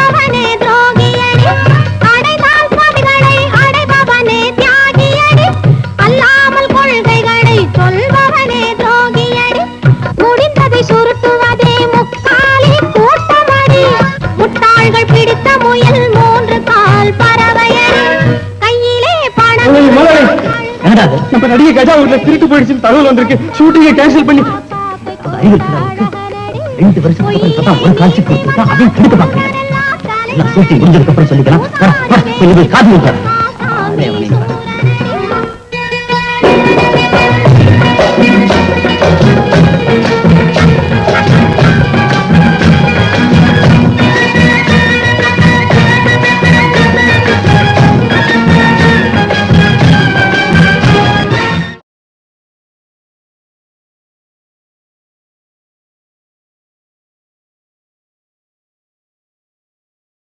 சொல்பவனே துரோகியடி, அடைதான் சுவாமிகளை அடைபவனே தியாகியடி, அல்லாமல் கொள்கைகளை சொல்பவனே துரோகியடி, முடிந்ததை சுருட்டுவதே முக்காலி கூட்டமடி, முட்டாள்கள் பிடித்த முயல் 3 கால் பறவையடி, கையிலே பணம். நம்ம நடிகை கஜா ஊர்ல திருட்டு போயிடுச்சுன்னு தகவல் வந்திருக்கு. ஷூட்டிங்கை கேன்சல் பண்ணி 2 வருஷத்துக்கு அப்புறம் ஒரு காட்சி கொடுத்துருக்கா, அதையும் கெடுக்க பாக்குறேன். ஷூட்டிங் முடிஞ்சதுக்கு அப்புறம் சொல்லிக்கலாம். காது